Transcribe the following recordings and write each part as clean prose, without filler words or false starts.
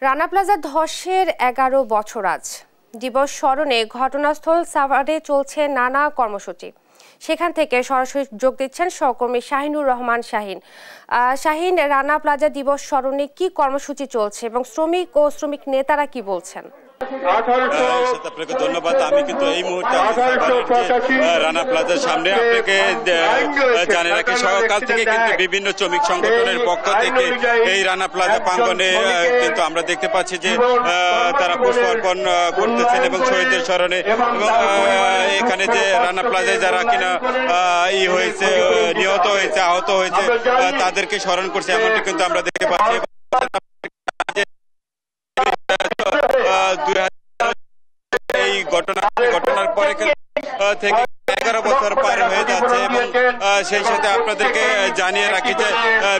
Rana plaza ধসের 11 বছর আজ দিবস স্মরণে ঘটনাস্থল সাভারে চলছে নানা কর্মসূচি। সেখান থেকে সরাসরি যোগ দিচ্ছেন সহকর্মী শাহিনুর রহমান শাহিন। শাহিন, রানা প্লাজা দিবস স্মরণে কি কর্মসূচি চলছে এবং শ্রমিক নেতারা কি বলছেন? আপনাকে ধন্যবাদ। আমি কিন্তু এই মুহূর্তে রানা প্লাজার সামনে আপনাকে জানিয়ে রাখি, সকাল থেকে কিন্তু বিভিন্ন শ্রমিক সংগঠনের পক্ষ থেকে এই রানা প্লাজা প্রাঙ্গণে কিন্তু আমরা দেখতে পাচ্ছি যে তারা পুষ্পার্পণ করতেছেন এবং শহীদদের স্মরণে এবং এখানে যে রানা প্লাজায় যারা কিনা হয়েছে, নিহত হয়েছে, আহত হয়েছে, তাদেরকে স্মরণ করছে এমনটি কিন্তু আমরা দেখতে পাচ্ছি। এই ঘটনার পরে থেকে 11 বছর পার হয়ে যাচ্ছে এবং সেই সাথে আপনাদেরকে জানিয়ে রাখি যে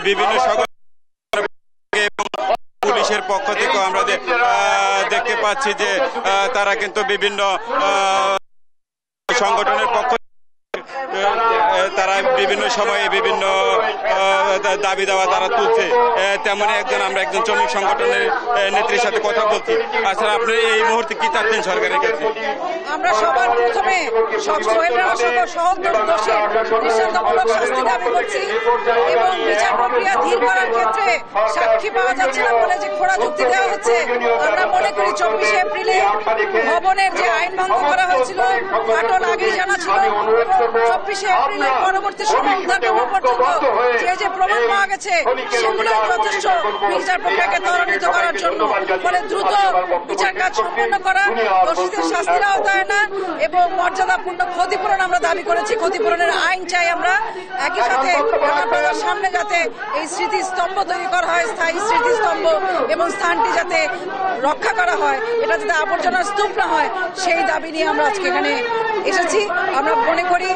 বিভিন্ন পুলিশের পক্ষ থেকেও আমরা দেখতে পাচ্ছি যে তারা কিন্তু বিভিন্ন সংগঠনের পক্ষ তারা বিভিন্ন সময়ে বিভিন্ন দাবি দাওয়া তারা তুলছে। তেমনই আমরা একজন শ্রমিক সংগঠনের নেত্রীর সাথে কথা বলছি। আসলে আপনি এই মুহূর্তে কি চাচ্ছেন সরকারের কাছে? আমরা সবার প্রথমে দৃষ্টান্তমূলক শাস্তি দাবি করছি এবং বিচার প্রক্রিয়া ধীর করার ক্ষেত্রে সাক্ষী পাওয়া যাচ্ছে না বলে যে খোড়া যুক্তি দেওয়া হচ্ছে। আমরা মনে করি 24 এপ্রিলে ভবনের যে আইন ভঙ্গ করা হয়েছিল ফাটল আগেই জানা ছিল। 24 এপ্রিলের পরবর্তী সময় পর্যন্ত যে প্রমাণ পাওয়া গেছে সেগুলো যথেষ্ট বিচার প্রক্রিয়াকে ত্বরান্বিত করার জন্য। ফলে দ্রুত বিচার কাজ সম্পন্ন করা, দোষীদের শাস্তির আওতায় আনা এবং মর্যাদাপূর্ণ ক্ষতিপূরণ আমরা দাবি করেছি। ক্ষতিপূরণের আইন চাই আমরা। একই সাথে রানা প্লাজার সামনে যাতে এই স্মৃতিস্তম্ভ তৈরি করা হয়, স্থায়ী স্মৃতিস্তম্ভ, এবং স্থানটি যাতে রক্ষা করা হয়, এটা যাতে আবর্জনার স্তূপ না হয়, সেই দাবি নিয়ে আমরা আজকে এখানে এসেছি। আমরা মনে করি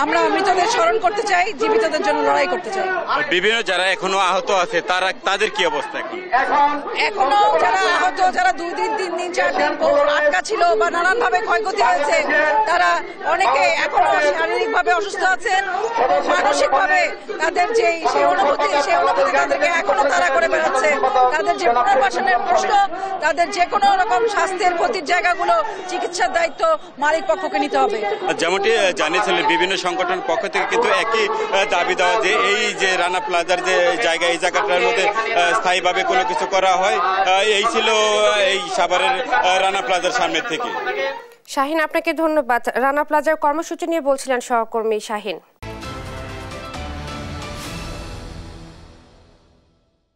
আমরা মৃতদের স্মরণ করতে চাই, জীবিতদের জন্য লড়াই করতে চাই। বিভিন্ন যারা এখনো আহত আছে তাদের কি অবস্থা? এখনো যারা আহত, যারা 2 দিন 3 দিন 4 দিন আটকা ছিল বা নানান ভাবে ক্ষয়ক্ষতি হয়েছে, তারা অনেকে এখনো শারীরিক ভাবে অসুস্থ আছেন এবং মানসিক ভাবে তাদের সেই অনুভূতি তাদেরকে এখনো তাড়া করে বেড়াচ্ছে। তাদের যে পুনর্বাসনের প্রশ্ন, তাদের যে কোনো রকম স্বাস্থ্যের ক্ষতির জায়গাগুলো চিকিৎসার দায়িত্ব মালিক পক্ষকে নিতে হবে। যেমনটি জানিয়েছিলেন বিভিন্ন সংগঠন পক্ষ থেকে কিন্তু একই দাবি দেওয়া যে এই যে রানা প্লাজার যে জায়গা, এই জায়গাটার মধ্যে স্থায়ীভাবে কোনো কিছু করা হয়। এই ছিল এই সাভারের রানা প্লাজার সামনে থেকে। শাহিন, আপনাকে ধন্যবাদ। রানা প্লাজার কর্মসূচি নিয়ে বলছিলেন সহকর্মী শাহিন।